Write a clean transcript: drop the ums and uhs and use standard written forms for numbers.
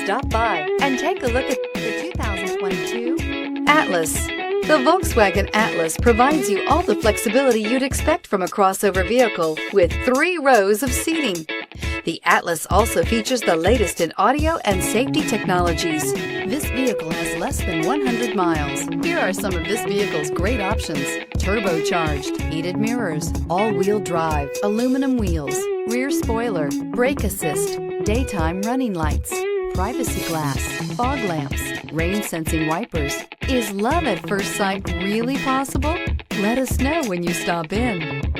Stop by and take a look at the 2022 Atlas. The Volkswagen Atlas provides you all the flexibility you'd expect from a crossover vehicle with 3 rows of seating. The Atlas also features the latest in audio and safety technologies. This vehicle has less than 100 miles. Here are some of this vehicle's great options: turbocharged, heated mirrors, all-wheel drive, aluminum wheels, rear spoiler, brake assist, daytime running lights, privacy glass, fog lamps, rain-sensing wipers. Is love at first sight really possible? Let us know when you stop in.